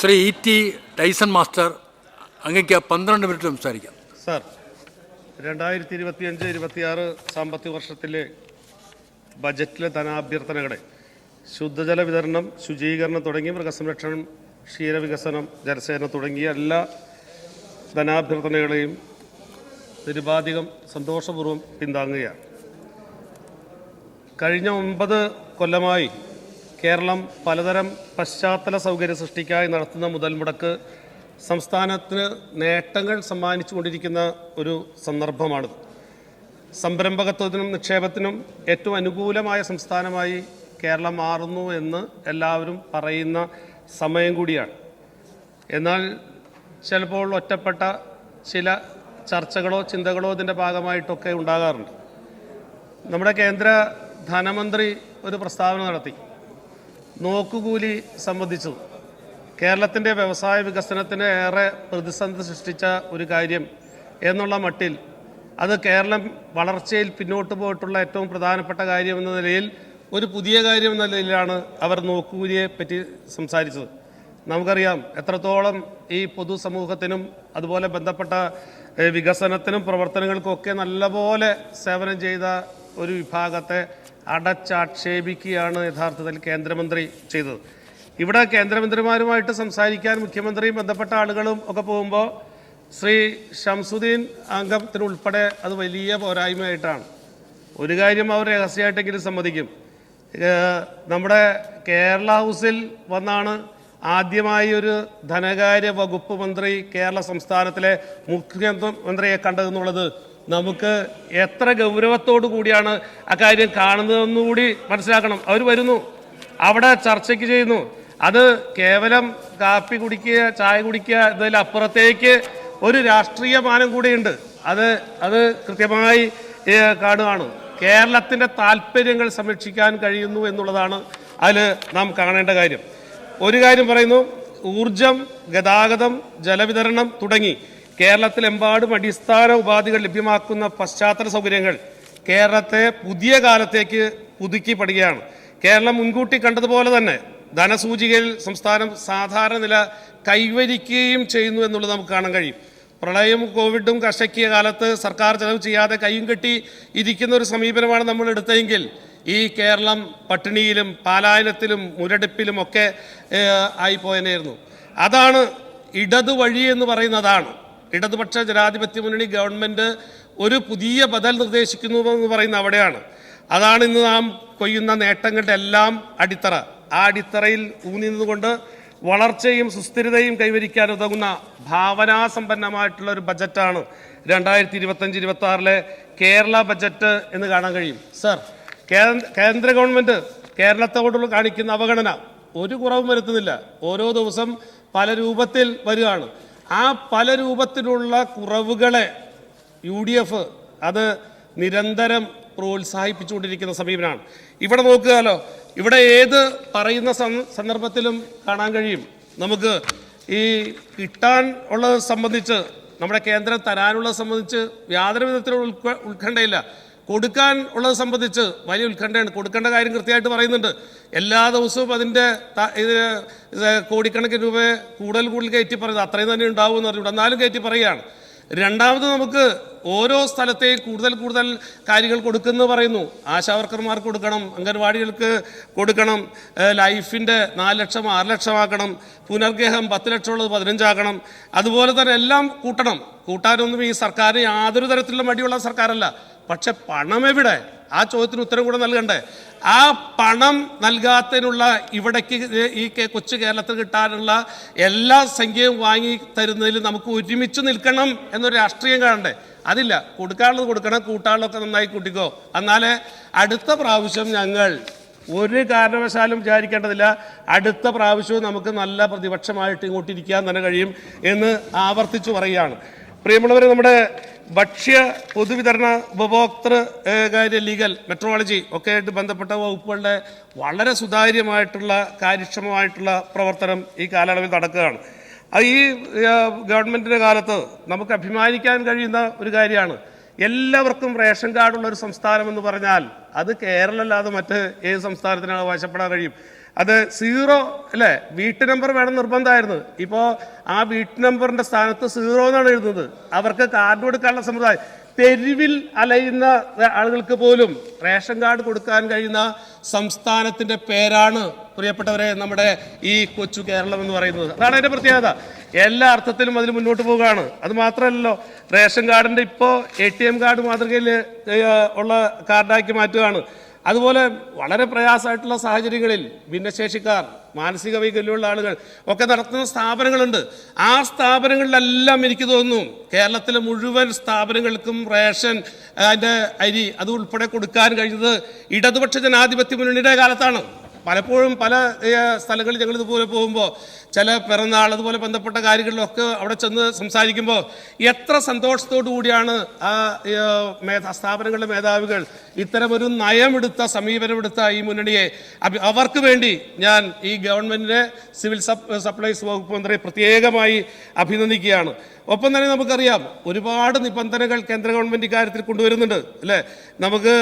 Shri T Tyson master, അങ്ങേക്ക് 12 minute സംസാരിക്കാം. Sir, 2025-26 സാമ്പത്തിക വർഷത്തിലെ ബജറ്റിലെ ധനാഭ്യർത്ഥനകളെ ശുദ്ധജല വിതരണം, ശുചീകരണം തുടങ്ങി മൃഗസംരക്ഷണം, ക്ഷീരവികസനം, ജലസേന തുടങ്ങിയ എല്ലാ ധനാഭ്യർത്ഥനകളെയും നിരുപാധികം സന്തോഷപൂർവ്വം പിന്താങ്ങുകയാണ്. കഴിഞ്ഞ 9 കൊല്ലമായി കേരളം പലതരം പശ്ചാത്തല സൗകര്യ സൃഷ്ടിക്കായി നടത്തുന്ന മുതൽ മുടക്ക് സംസ്ഥാനത്തിന് നേട്ടങ്ങൾ സമ്മാനിച്ചുകൊണ്ടിരിക്കുന്ന ഒരു സന്ദർഭമാണിത്. സംരംഭകത്വത്തിനും നിക്ഷേപത്തിനും ഏറ്റവും അനുകൂലമായ സംസ്ഥാനമായി കേരളം മാറുന്നു എന്ന് എല്ലാവരും പറയുന്ന സമയം കൂടിയാണ്. എന്നാൽ ചിലപ്പോൾ ഒറ്റപ്പെട്ട ചില ചർച്ചകളോ ചിന്തകളോ ഇതിൻ്റെ ഭാഗമായിട്ടൊക്കെ ഉണ്ടാകാറുണ്ട്. നമ്മുടെ കേന്ദ്ര ധനമന്ത്രി ഒരു പ്രസ്താവന നടത്തി. നോക്കുകൂലി സംബന്ധിച്ചു കേരളത്തിൻ്റെ വ്യവസായ വികസനത്തിന് ഏറെ പ്രതിസന്ധി സൃഷ്ടിച്ച ഒരു കാര്യം എന്നുള്ള മട്ടിൽ അത് കേരളം വളർച്ചയിൽ പിന്നോട്ട് പോയിട്ടുള്ള ഏറ്റവും പ്രധാനപ്പെട്ട കാര്യം എന്ന നിലയിൽ, ഒരു പുതിയ കാര്യം എന്ന നിലയിലാണ് അവർ നോക്കുകൂലിയെ പറ്റി സംസാരിച്ചത്. നമുക്കറിയാം എത്രത്തോളം ഈ പൊതുസമൂഹത്തിനും അതുപോലെ ബന്ധപ്പെട്ട വികസനത്തിനും പ്രവർത്തനങ്ങൾക്കൊക്കെ നല്ലപോലെ സേവനം ചെയ്ത ഒരു വിഭാഗത്തെ അടച്ചാക്ഷേപിക്കുകയാണ് യഥാർത്ഥത്തിൽ കേന്ദ്രമന്ത്രി ചെയ്തത്. ഇവിടെ കേന്ദ്രമന്ത്രിമാരുമായിട്ട് സംസാരിക്കാൻ മുഖ്യമന്ത്രിയും ബന്ധപ്പെട്ട ആളുകളും ഒക്കെ പോകുമ്പോൾ ശ്രീ ഷംസുദ്ദീൻ അംഗത്തിനുൾപ്പെടെ അത് വലിയ പോരായ്മയായിട്ടാണ്. ഒരു കാര്യം അവർ രഹസ്യമായിട്ടെങ്കിലും സമ്മതിക്കും. നമ്മുടെ കേരള ഹൗസിൽ വന്നാണ് ആദ്യമായി ഒരു ധനകാര്യ വകുപ്പ് മന്ത്രി കേരള സംസ്ഥാനത്തിലെ മുഖ്യമന്ത്രിയെ കണ്ടതെന്നുള്ളത് നമുക്ക് എത്ര ഗൗരവത്തോടു കൂടിയാണ് അക്കാര്യം കാണുന്നതെന്നുകൂടി മനസ്സിലാക്കണം. അവർ വരുന്നു, അവിടെ ചർച്ചയ്ക്ക് ചെയ്യുന്നു. അത് കേവലം കാപ്പി കുടിക്കുക, ചായ കുടിക്കുക എന്നതിലപ്പുറത്തേക്ക് ഒരു രാഷ്ട്രീയ മാനം കൂടിയുണ്ട്. അത് കൃത്യമായി കാണുകയാണ്. കേരളത്തിൻ്റെ താല്പര്യങ്ങൾ സംരക്ഷിക്കാൻ കഴിയുന്നു എന്നുള്ളതാണ് അതിൽ നാം കാണേണ്ട കാര്യം. ഒരു കാര്യം പറയുന്നു, ഊർജം, ഗതാഗതം, ജലവിതരണം തുടങ്ങി കേരളത്തിലെമ്പാടും അടിസ്ഥാന ഉപാധികൾ ലഭ്യമാക്കുന്ന പശ്ചാത്തല സൗകര്യങ്ങൾ കേരളത്തെ പുതിയ കാലത്തേക്ക് പുതുക്കി പടുകയാണ്. കേരളം മുൻകൂട്ടി കണ്ടതുപോലെ തന്നെ ധനസൂചികയിൽ സംസ്ഥാനം സാധാരണ നില കൈവരിക്കുകയും ചെയ്യുന്നു എന്നുള്ളത് നമുക്ക് കാണാൻ കഴിയും. പ്രളയവും കോവിഡും കർശക്കിയ കാലത്ത് സർക്കാർ ചെലവ് ചെയ്യാതെ കൈയും കെട്ടി ഇരിക്കുന്ന ഒരു സമീപനമാണ് നമ്മൾ എടുത്തതെങ്കിൽ ഈ കേരളം പട്ടിണിയിലും പാലായനത്തിലും മുരടിപ്പിലും ഒക്കെ ആയിപ്പോയനായിരുന്നു. അതാണ് ഇടതുവഴി എന്ന് പറയുന്നതാണ്. ഇടതുപക്ഷ ജനാധിപത്യ മുന്നണി ഗവൺമെൻറ് ഒരു പുതിയ ബദൽ നിർദ്ദേശിക്കുന്നു എന്ന് പറയുന്ന അവിടെയാണ്. അതാണ് ഇന്ന് നാം കൊയ്യുന്ന നേട്ടങ്ങളുടെ എല്ലാം അടിത്തറ. ആ അടിത്തറയിൽ ഊന്നി നിന്നുകൊണ്ട് വളർച്ചയും സുസ്ഥിരതയും കൈവരിക്കാൻ ഉതകുന്ന ഭാവനാസമ്പന്നമായിട്ടുള്ള ഒരു ബജറ്റാണ് 2025-26 കേരള ബജറ്റ് എന്ന് കാണാൻ കഴിയും. സർ, കേന്ദ്ര ഗവൺമെൻറ് കേരളത്തോടുള്ള കാണിക്കുന്ന അവഗണന ഒരു കുറവും വരുത്തുന്നില്ല. ഓരോ ദിവസം പല രൂപത്തിൽ വരികയാണ്. ആ പല രൂപത്തിലുള്ള കുറവുകളെ UDF അത് നിരന്തരം പ്രോത്സാഹിപ്പിച്ചുകൊണ്ടിരിക്കുന്ന സമീപനമാണ്. ഇവിടെ നോക്കുകയാലോ, ഇവിടെ ഏത് പറയുന്ന സന്ദർഭത്തിലും കാണാൻ കഴിയും നമുക്ക് ഈ കിട്ടാൻ ഉള്ളത് സംബന്ധിച്ച്, നമ്മുടെ കേന്ദ്രം തരാനുള്ളത് സംബന്ധിച്ച് യാതൊരു വിധത്തിലുള്ള ഉത്കണ്ഠയില്ല. കൊടുക്കാൻ ഉള്ളത് സംബന്ധിച്ച് വലിയ ഉത്കണ്ഠയാണ്. കൊടുക്കേണ്ട കാര്യം കൃത്യമായിട്ട് പറയുന്നുണ്ട്. എല്ലാ ദിവസവും അതിൻ്റെ കോടിക്കണക്കിന് രൂപ കൂടുതൽ കയറ്റി പറയുന്നത് അത്രയും തന്നെ ഉണ്ടാവുമെന്ന് പറഞ്ഞിട്ടുണ്ട്. എന്നാലും കയറ്റി പറയുകയാണ്. രണ്ടാമത് നമുക്ക് ഓരോ സ്ഥലത്തെയും കൂടുതൽ കാര്യങ്ങൾ കൊടുക്കുന്നു പറയുന്നു. ആശാവർക്കർമാർക്ക് കൊടുക്കണം, അംഗൻവാടികൾക്ക് കൊടുക്കണം, ലൈഫിൻ്റെ 4 ലക്ഷം 6 ലക്ഷമാക്കണം, പുനർഗേഹം 10 ലക്ഷം ഉള്ളത് 15 ആക്കണം. അതുപോലെ തന്നെ എല്ലാം കൂട്ടാനൊന്നും ഈ സർക്കാരിന് യാതൊരു തരത്തിലുള്ള മടിയുള്ള സർക്കാരല്ല. പക്ഷെ പണം എവിടെ? ആ ചോദ്യത്തിന് ഉത്തരം കൂടെ നൽകണ്ടേ? ആ പണം നൽകാത്തതിനുള്ള ഇവിടേക്ക് ഈ കൊച്ചു കേരളത്തിൽ കിട്ടാനുള്ള എല്ലാ സംഖ്യയും വാങ്ങി തരുന്നതിൽ നമുക്ക് ഒരുമിച്ച് നിൽക്കണം എന്നൊരു രാഷ്ട്രീയം കാണണ്ടേ? അതില്ല. കൊടുക്കാനുള്ളത് കൊടുക്കണം, കൂട്ടാനുള്ളതൊക്കെ നന്നായി കൂട്ടിക്കോ. എന്നാലേ അടുത്ത പ്രാവശ്യം ഞങ്ങൾ ഒരു കാരണവശാലും വിചാരിക്കേണ്ടതില്ല, അടുത്ത പ്രാവശ്യവും നമുക്ക് നല്ല പ്രതിപക്ഷമായിട്ട് ഇങ്ങോട്ടിരിക്കാൻ തന്നെ കഴിയും എന്ന് ആവർത്തിച്ചു പറയുകയാണ്. പ്രിയമുള്ളവർ, നമ്മുടെ ഭക്ഷ്യ പൊതുവിതരണ ഉപഭോക്തൃ കാര്യ ലീഗൽ മെട്രോളജി ഒക്കെ ആയിട്ട് ബന്ധപ്പെട്ട വകുപ്പുകളുടെ വളരെ സുതാര്യമായിട്ടുള്ള കാര്യക്ഷമമായിട്ടുള്ള പ്രവർത്തനം ഈ കാലയളവിൽ നടക്കുകയാണ്. ഈ ഗവൺമെൻറ്റിൻ്റെ കാലത്ത് നമുക്ക് അഭിമാനിക്കാൻ കഴിയുന്ന ഒരു കാര്യമാണ്. എല്ലാവർക്കും റേഷൻ കാർഡുള്ള ഒരു സംസ്ഥാനം എന്ന് പറഞ്ഞാൽ അത് കേരളമല്ലാതെ മറ്റ് ഏത് സംസ്ഥാനത്തിനാണ് അവകാശപ്പെടാൻ കഴിയും? അത് 0 അല്ലേ, വീട്ടു നമ്പർ വേണം നിർബന്ധമായിരുന്നു. ഇപ്പോൾ ആ വീട്ടു നമ്പറിൻ്റെ സ്ഥാനത്ത് 0 എന്നാണ് എഴുതുന്നത്. അവർക്ക് കാർഡ് കൊടുക്കാനുള്ള സമ്പ്രദായം. തെരുവിൽ അലയുന്ന ആളുകൾക്ക് പോലും റേഷൻ കാർഡ് കൊടുക്കാൻ കഴിയുന്ന സംസ്ഥാനത്തിൻ്റെ പേരാണ് പ്രിയപ്പെട്ടവരെ നമ്മുടെ ഈ കൊച്ചു കേരളം എന്ന് പറയുന്നത്. അതാണ് അതിൻ്റെ പ്രത്യേകത. എല്ലാ അർത്ഥത്തിലും അതിൽ മുന്നോട്ട് പോവുകയാണ്. അത് മാത്രമല്ലല്ലോ, റേഷൻ കാർഡിൻ്റെ ഇപ്പോൾ ATM കാർഡ് മാതൃകയിൽ ഉള്ള കാർഡാക്കി മാറ്റുകയാണ്. അതുപോലെ വളരെ പ്രയാസമായിട്ടുള്ള സാഹചര്യങ്ങളിൽ ഭിന്നശേഷിക്കാർ, മാനസിക വൈകല്യമുള്ള ആളുകൾ ഒക്കെ നടത്തുന്ന സ്ഥാപനങ്ങളുണ്ട്. ആ സ്ഥാപനങ്ങളിലെല്ലാം എനിക്ക് തോന്നുന്നു കേരളത്തിലെ മുഴുവൻ സ്ഥാപനങ്ങൾക്കും റേഷൻ അതിൻ്റെ അരി അത് ഉൾപ്പെടെ കൊടുക്കാൻ കഴിയുന്നത് ഇടതുപക്ഷ ജനാധിപത്യ മുന്നണിയുടെ കാലത്താണ്. പലപ്പോഴും പല സ്ഥലങ്ങളിൽ ഞങ്ങൾ ഇതുപോലെ പോകുമ്പോൾ ചില പിറന്നാൾ അതുപോലെ ബന്ധപ്പെട്ട കാര്യങ്ങളിലൊക്കെ അവിടെ ചെന്ന് സംസാരിക്കുമ്പോൾ എത്ര സന്തോഷത്തോടു കൂടിയാണ് ആ സ്ഥാപനങ്ങളുടെ മേധാവികൾ ഇത്തരമൊരു നയമെടുത്ത സമീപനമെടുത്ത ഈ മുന്നണിയെ അവർക്ക് വേണ്ടി ഞാൻ ഈ ഗവൺമെൻറ്റിനെ സിവിൽ സപ്ലൈസ് വകുപ്പ് മന്ത്രി പ്രത്യേകമായി അഭിനന്ദിക്കുകയാണ്. ഒപ്പം തന്നെ നമുക്കറിയാം ഒരുപാട് നിബന്ധനകൾ കേന്ദ്ര ഗവൺമെൻറ് ഇക്കാര്യത്തിൽ കൊണ്ടുവരുന്നുണ്ട് അല്ലേ. നമുക്ക്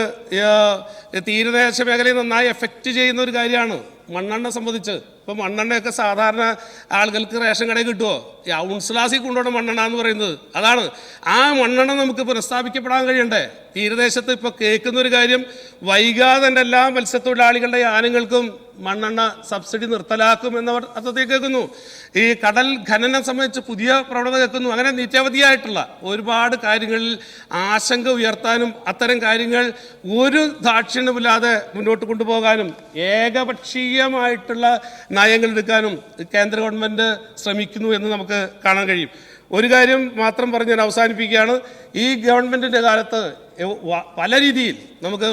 തീരദേശ മേഖലയെ നന്നായി എഫക്റ്റ് ചെയ്യുന്ന ഒരു കാര്യമാണ് മണ്ണെണ്ണ സംബന്ധിച്ച്. ഇപ്പോൾ മണ്ണെണ്ണയൊക്കെ സാധാരണ ആളുകൾക്ക് റേഷൻ കടയിൽ കിട്ടുമോ? ഈ ഔൺസ്ലാസിൽ കൊണ്ടുപോകുന്ന മണ്ണെണ്ണ എന്ന് പറയുന്നത് അതാണ്. ആ മണ്ണെണ്ണ നമുക്ക് പുനഃസ്ഥാപിക്കപ്പെടാൻ കഴിയണ്ടേ? തീരദേശത്ത് ഇപ്പോൾ കേൾക്കുന്ന ഒരു കാര്യം, വൈകാതെ തന്നെ എല്ലാ മത്സ്യത്തൊഴിലാളികളുടെ യാനങ്ങൾക്കും മണ്ണെണ്ണ സബ്സിഡി നിർത്തലാക്കും എന്നവർ അർത്ഥത്തിൽ കേൾക്കുന്നു. ഈ കടൽ ഖനനം സംബന്ധിച്ച് പുതിയ പ്രവണത കേൾക്കുന്നു. അങ്ങനെ നിരവധിയായിട്ടുള്ള ഒരുപാട് കാര്യങ്ങളിൽ ആശങ്ക ഉയർത്താനും അത്തരം കാര്യങ്ങൾ ഒരു ദാക്ഷിണ്യമില്ലാതെ മുന്നോട്ട് കൊണ്ടുപോകാനും ഏകപക്ഷീയമായിട്ടുള്ള നയങ്ങൾ എടുക്കാനും കേന്ദ്ര ഗവൺമെൻറ് ശ്രമിക്കുന്നു എന്ന് നമുക്ക് കാണാൻ കഴിയും. ഒരു കാര്യം മാത്രം പറഞ്ഞ് ഞാൻ അവസാനിപ്പിക്കുകയാണ്. ഈ ഗവൺമെൻറ്റിൻ്റെ കാലത്ത് പല രീതിയിൽ നമുക്ക്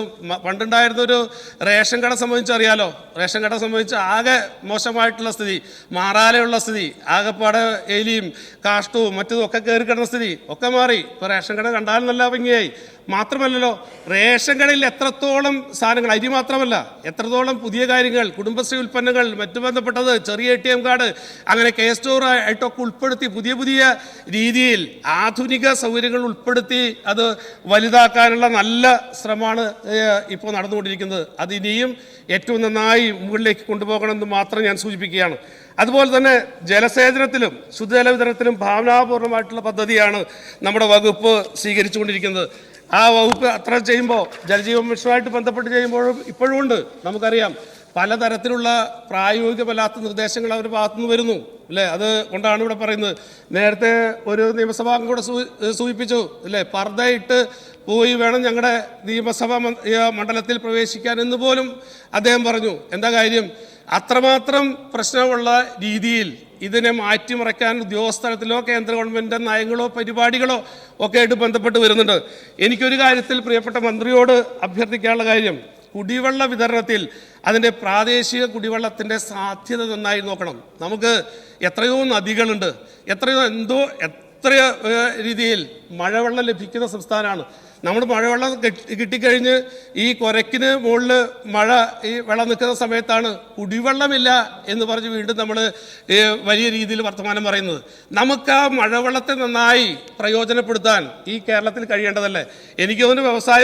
പണ്ടുണ്ടായിരുന്നൊരു റേഷൻ കട സംബന്ധിച്ച് അറിയാലോ. റേഷൻ കട സംബന്ധിച്ച് ആകെ മോശമായിട്ടുള്ള സ്ഥിതി, മാറാലെയുള്ള സ്ഥിതി, ആകെപ്പാടെ എലിയും കാഷ്ടവും മറ്റതും ഒക്കെ കയറി കിടന്ന സ്ഥിതി ഒക്കെ മാറി. ഇപ്പോൾ റേഷൻ കട കണ്ടാൽ നല്ല ഭംഗിയായി. മാത്രമല്ലല്ലോ, റേഷൻ കടയിൽ എത്രത്തോളം സാധനങ്ങൾ, അരി മാത്രമല്ല എത്രത്തോളം പുതിയ കാര്യങ്ങൾ, കുടുംബശ്രീ ഉൽപ്പന്നങ്ങൾ, മറ്റു ബന്ധപ്പെട്ടത്, ചെറിയ ATM കാർഡ്, അങ്ങനെ സ്റ്റോർ ആയിട്ടൊക്കെ ഉൾപ്പെടുത്തി പുതിയ പുതിയ രീതിയിൽ ആധുനിക സൗകര്യങ്ങൾ ഉൾപ്പെടുത്തി അത് വലുതാക്കാനുള്ള നല്ല ശ്രമമാണ് ഇപ്പോൾ നടന്നുകൊണ്ടിരിക്കുന്നത്. അത് ഇനിയും ഏറ്റവും നന്നായി മുകളിലേക്ക് കൊണ്ടുപോകണമെന്ന് മാത്രം ഞാൻ സൂചിപ്പിക്കുകയാണ്. അതുപോലെ തന്നെ ജലസേചനത്തിലും ശുദ്ധജല വിതരണത്തിലും ഭാവനാപൂർണ്ണമായിട്ടുള്ള പദ്ധതിയാണ് നമ്മുടെ വകുപ്പ് സ്വീകരിച്ചുകൊണ്ടിരിക്കുന്നത്. ആ വകുപ്പ് അത്ര ചെയ്യുമ്പോൾ ജലജീവൻ മിഷനുമായിട്ട് ബന്ധപ്പെട്ട് ചെയ്യുമ്പോഴും ഇപ്പോഴും ഉണ്ട്. നമുക്കറിയാം പലതരത്തിലുള്ള പ്രായോഗികമല്ലാത്ത നിർദ്ദേശങ്ങൾ അവരുടെ ഭാഗത്തുനിന്ന് വരുന്നു അല്ലേ. അത് കൊണ്ടാണ് ഇവിടെ പറയുന്നത്. നേരത്തെ ഒരു നിയമസഭാ അംഗം കൂടെ സൂചിപ്പിച്ചു അല്ലേ, പർദ്ദയിട്ട് പോയി വേണം ഞങ്ങളുടെ നിയമസഭാ മണ്ഡലത്തിൽ പ്രവേശിക്കാൻ എന്ന് പോലും അദ്ദേഹം പറഞ്ഞു. എന്താ കാര്യം? അത്രമാത്രം പ്രശ്നമുള്ള രീതിയിൽ ഇതിനെ മാറ്റിമറിക്കാൻ ഉദ്യോഗസ്ഥലത്തിലോ കേന്ദ്ര ഗവൺമെൻറ് നയങ്ങളോ പരിപാടികളോ ഒക്കെ ആയിട്ട് ബന്ധപ്പെട്ട് വരുന്നുണ്ട്. എനിക്കൊരു കാര്യത്തിൽ പ്രിയപ്പെട്ട മന്ത്രിയോട് അഭ്യർത്ഥിക്കാനുള്ള കാര്യം, കുടിവെള്ള വിതരണത്തിൽ അതിൻ്റെ പ്രാദേശിക കുടിവെള്ളത്തിൻ്റെ സാധ്യത നന്നായി നോക്കണം. നമുക്ക് എത്രയോ നദികളുണ്ട്, എത്ര രീതിയിൽ മഴവെള്ളം ലഭിക്കുന്ന സംസ്ഥാനമാണ്. നമ്മൾ മഴവെള്ളം കിട്ടിക്കഴിഞ്ഞ് ഈ കുരക്കിന് മുകളിൽ മഴ ഈ വെള്ളം നിൽക്കുന്ന സമയത്താണ് കുടിവെള്ളമില്ല എന്ന് പറഞ്ഞ് വീണ്ടും നമ്മൾ വലിയ രീതിയിൽ വർത്തമാനം പറയുന്നത്. നമുക്ക് ആ മഴവെള്ളത്തെ നന്നായി പ്രയോജനപ്പെടുത്താൻ ഈ കേരളത്തിൽ കഴിയേണ്ടതല്ലേ. എനിക്ക് തോന്നുന്നു വ്യവസായ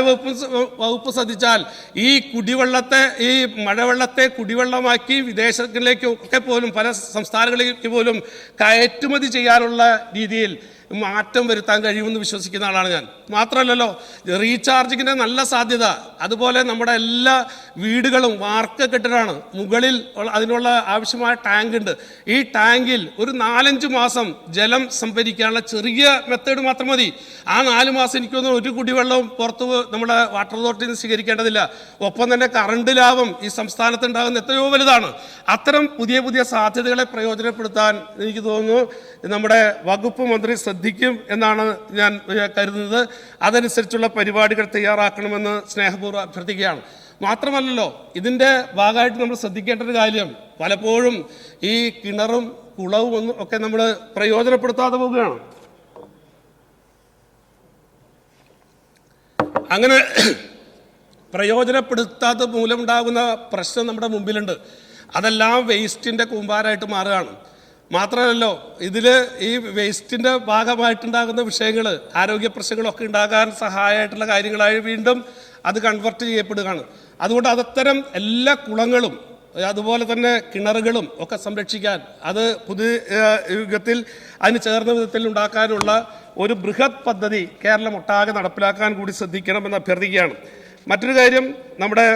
വകുപ്പ് ശ്രദ്ധിച്ചാൽ ഈ കുടിവെള്ളത്തെ, ഈ മഴവെള്ളത്തെ കുടിവെള്ളമാക്കി വിദേശങ്ങളിലേക്കൊക്കെ പോലും പല സംസ്ഥാനങ്ങളിലേക്ക് പോലും കയറ്റുമതി ചെയ്യാനുള്ള രീതിയിൽ മാറ്റം വരുത്താൻ കഴിയുമെന്ന് വിശ്വസിക്കുന്ന ആളാണ് ഞാൻ. മാത്രമല്ലല്ലോ, റീചാർജിങ്ങിൻ്റെ നല്ല സാധ്യത. അതുപോലെ നമ്മുടെ എല്ലാ വീടുകളും വാർക്ക കെട്ടിടമാണ്, മുകളിൽ അതിനുള്ള ആവശ്യമായ ടാങ്ക് ഉണ്ട്. ഈ ടാങ്കിൽ ഒരു 4-5 മാസം ജലം സംഭരിക്കാനുള്ള ചെറിയ മെത്തേഡ് മാത്രം മതി. ആ 4 മാസം എനിക്ക് തോന്നുന്നു ഒരു കുടിവെള്ളവും പുറത്ത് നമ്മുടെ വാട്ടർ അതോറിറ്റിയിൽ നിന്ന് സ്വീകരിക്കേണ്ടതില്ല. ഒപ്പം തന്നെ കറണ്ട് ലാഭം ഈ സംസ്ഥാനത്ത് ഉണ്ടാകുന്ന എത്രയോ വലുതാണ്. അത്തരം പുതിയ പുതിയ സാധ്യതകളെ പ്രയോജനപ്പെടുത്താൻ എനിക്ക് തോന്നുന്നു നമ്മുടെ വകുപ്പ് മന്ത്രി ശ്രദ്ധിക്കും എന്നാണ് ഞാൻ കരുതുന്നത്. അതനുസരിച്ചുള്ള പരിപാടികൾ തയ്യാറാക്കണമെന്ന് സ്നേഹപൂർവ്വം അഭ്യർത്ഥിക്കുകയാണ്. മാത്രമല്ലല്ലോ, ഇതിൻ്റെ ഭാഗമായിട്ട് നമ്മൾ ശ്രദ്ധിക്കേണ്ട ഒരു കാര്യം, പലപ്പോഴും ഈ കിണറും കുളവും ഒക്കെ നമ്മൾ പ്രയോജനപ്പെടുത്താതെ പോവുകയാണ്. അങ്ങനെ പ്രയോജനപ്പെടുത്താത്ത മൂലമുണ്ടാകുന്ന പ്രശ്നം നമ്മുടെ മുമ്പിലുണ്ട്. അതെല്ലാം വേസ്റ്റിൻ്റെ കൂമ്പാരമായിട്ട് മാറുകയാണ്. മാത്രമല്ലല്ലോ, ഇതിൽ ഈ വേസ്റ്റിൻ്റെ ഭാഗമായിട്ടുണ്ടാകുന്ന വിഷയങ്ങൾ, ആരോഗ്യ പ്രശ്നങ്ങളൊക്കെ ഉണ്ടാകാൻ സഹായമായിട്ടുള്ള കാര്യങ്ങളായി വീണ്ടും അത് കൺവെർട്ട് ചെയ്യപ്പെടുകയാണ്. അതുകൊണ്ട് അതത്തരം എല്ലാ കുളങ്ങളും അതുപോലെ തന്നെ കിണറുകളും ഒക്കെ സംരക്ഷിക്കാൻ, അത് പുതിയ യുഗത്തിൽ അതിന് ചേർന്ന വിധത്തിൽ ഉണ്ടാക്കാനുള്ള ഒരു ബൃഹത് പദ്ധതി കേരളം ഒട്ടാകെ നടപ്പിലാക്കാൻ കൂടി ശ്രദ്ധിക്കണമെന്ന് അഭ്യർത്ഥിക്കുകയാണ്. മറ്റൊരു കാര്യം, നമ്മുടെ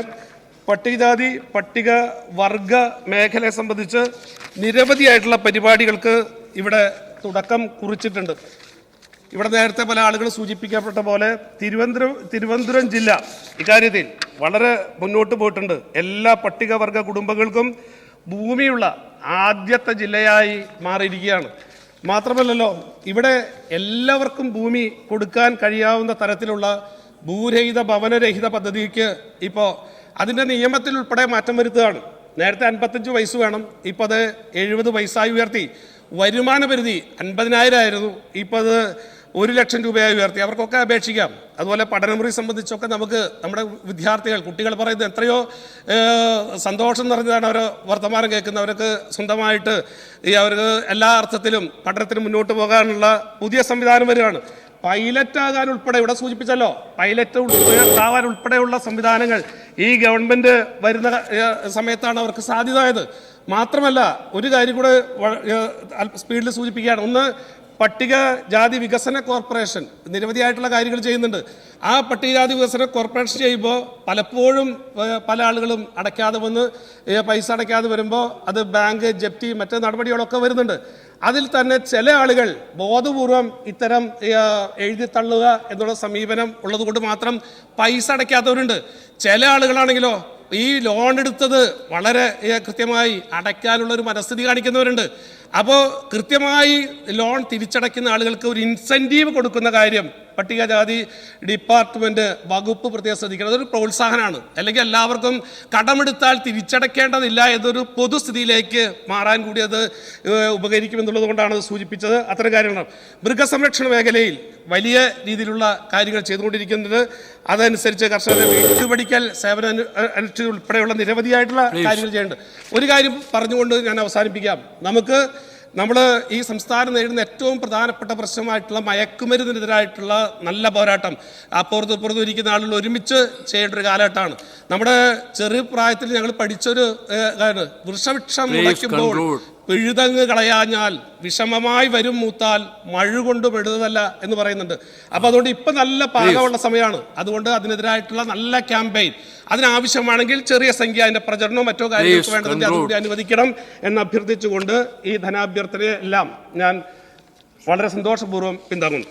പട്ടികജാതി പട്ടിക വർഗ മേഖലയെ സംബന്ധിച്ച് നിരവധിയായിട്ടുള്ള പരിപാടികൾക്ക് ഇവിടെ തുടക്കം കുറിച്ചിട്ടുണ്ട്. ഇവിടെ നേരത്തെ പല ആളുകൾ സൂചിപ്പിക്കപ്പെട്ട പോലെ തിരുവനന്തപുരം ജില്ല ഇക്കാര്യത്തിൽ വളരെ മുന്നോട്ട് പോയിട്ടുണ്ട്. എല്ലാ പട്ടികവർഗ കുടുംബങ്ങൾക്കും ഭൂമിയുള്ള ആദ്യത്തെ ജില്ലയായി മാറിയിരിക്കുകയാണ്. മാത്രമല്ലല്ലോ, ഇവിടെ എല്ലാവർക്കും ഭൂമി കൊടുക്കാൻ കഴിയാവുന്ന തരത്തിലുള്ള ഭൂരഹിത ഭവനരഹിത പദ്ധതിക്ക് ഇപ്പോൾ അതിൻ്റെ നിയമത്തിൽ ഉൾപ്പെടെ മാറ്റം വരുത്തുകയാണ്. നേരത്തെ 55 വയസ്സ് വേണം, ഇപ്പോൾ അത് 70 വയസ്സായി ഉയർത്തി. വരുമാന പരിധി 50,000 ആയിരുന്നു, ഇപ്പോൾ അത് 1,00,000 രൂപയായി ഉയർത്തി. അവർക്കൊക്കെ അപേക്ഷിക്കാം. അതുപോലെ പഠനമുറി സംബന്ധിച്ചൊക്കെ നമുക്ക് നമ്മുടെ വിദ്യാർത്ഥികൾ, കുട്ടികൾ പറയുന്നത് എത്രയോ സന്തോഷം നിറഞ്ഞതാണ് അവർ വർത്തമാനം കേൾക്കുന്നത്. അവർക്ക് സ്വന്തമായിട്ട് അവർക്ക് എല്ലാ അർത്ഥത്തിലും പഠനത്തിന് മുന്നോട്ട് പോകാനുള്ള പുതിയ സംവിധാനം വരികയാണ്. പൈലറ്റ് ആകാൻ ഉൾപ്പെടെ, ഇവിടെ സൂചിപ്പിച്ചല്ലോ, പൈലറ്റ് ആവാൻ ഉൾപ്പെടെയുള്ള സംവിധാനങ്ങൾ ഈ ഗവൺമെൻറ് വരുന്ന സമയത്താണ് അവർക്ക് സാധ്യതയായത്. മാത്രമല്ല, ഒരു കാര്യം കൂടെ സ്പീഡിൽ സൂചിപ്പിക്കുകയാണ്. ഒന്ന്, പട്ടികജാതി വികസന കോർപ്പറേഷൻ നിരവധിയായിട്ടുള്ള കാര്യങ്ങൾ ചെയ്യുന്നുണ്ട്. ആ പട്ടികജാതി വികസന കോർപ്പറേഷൻ ചെയ്യുമ്പോൾ പലപ്പോഴും പല ആളുകളും അടയ്ക്കാതെ വന്ന് പൈസ അടയ്ക്കാതെ വരുമ്പോൾ അത് ബാങ്ക് ജപ്തി മറ്റ് നടപടികളൊക്കെ വരുന്നുണ്ട്. അതിൽ തന്നെ ചില ആളുകൾ ബോധപൂർവം ഇത്തരം എഴുതി തള്ളുക എന്നുള്ള സമീപനം ഉള്ളതുകൊണ്ട് മാത്രം പൈസ അടയ്ക്കാത്തവരുണ്ട്. ചില ആളുകളാണെങ്കിലോ ഈ ലോൺ എടുത്തത് വളരെ കൃത്യമായി അടയ്ക്കാനുള്ളൊരു മനസ്ഥിതി കാണിക്കുന്നവരുണ്ട്. അപ്പോൾ കൃത്യമായി ലോൺ തിരിച്ചടയ്ക്കുന്ന ആളുകൾക്ക് ഒരു ഇൻസെൻറ്റീവ് കൊടുക്കുന്ന കാര്യം പട്ടികജാതി ഡിപ്പാർട്ട്മെൻറ്റ് വകുപ്പ് പ്രത്യേകം ശ്രദ്ധിക്കണം. അതൊരു പ്രോത്സാഹനമാണ്. അല്ലെങ്കിൽ എല്ലാവർക്കും കടമെടുത്താൽ തിരിച്ചടയ്ക്കേണ്ടതില്ല എന്നൊരു പൊതുസ്ഥിതിയിലേക്ക് മാറാൻ കൂടി അത് ഉപകരിക്കുമെന്നുള്ളത് കൊണ്ടാണ് അത് സൂചിപ്പിച്ചത്. അത്തരം കാര്യങ്ങളാണ്. മൃഗസംരക്ഷണ മേഖലയിൽ വലിയ രീതിയിലുള്ള കാര്യങ്ങൾ ചെയ്തുകൊണ്ടിരിക്കുന്നത്. അതനുസരിച്ച് കർഷകരെ വീട്ടുപടിക്കൽ സേവനം അനുഷ്ഠിച്ച് ഉൾപ്പെടെയുള്ള നിരവധിയായിട്ടുള്ള കാര്യങ്ങൾ ചെയ്യുന്നുണ്ട്. ഒരു കാര്യം പറഞ്ഞുകൊണ്ട് ഞാൻ അവസാനിപ്പിക്കാം. നമ്മൾ ഈ സംസ്ഥാനം നേരിടുന്ന ഏറ്റവും പ്രധാനപ്പെട്ട പ്രശ്നമായിട്ടുള്ള മയക്കുമരുന്നിനെതിരായിട്ടുള്ള നല്ല പോരാട്ടം അപ്പുറത്തും ഇരിക്കുന്ന ആളുകൾ ഒരുമിച്ച് ചെയ്യേണ്ട ഒരു കാലഘട്ടമാണ്. നമ്മുടെ ചെറു പ്രായത്തിൽ ഞങ്ങൾ പഠിച്ചൊരു വൃക്ഷവൃക്ഷം മുളയ്ക്കുമ്പോൾ പിഴുതങ്ങ് കളയാഞ്ഞാൽ വിഷമമായി വരും മൂത്താൽ മഴ കൊണ്ട് പെടുന്നതല്ല എന്ന് പറയുന്നുണ്ട്. അപ്പോൾ അതുകൊണ്ട് ഇപ്പം നല്ല പാകമുള്ള സമയമാണ്. അതുകൊണ്ട് അതിനെതിരായിട്ടുള്ള നല്ല ക്യാമ്പയിൻ, അതിനാവശ്യമാണെങ്കിൽ ചെറിയ സംഖ്യ അതിൻ്റെ പ്രചരണവും മറ്റോ കാര്യങ്ങൾക്ക് വേണ്ടതിൻ്റെ അതുകൂടി അനുവദിക്കണം എന്ന് അഭ്യർത്ഥിച്ചുകൊണ്ട് ഈ ധനാഭ്യർത്ഥനയെല്ലാം ഞാൻ വളരെ സന്തോഷപൂർവ്വം പിന്താങ്ങുന്നു.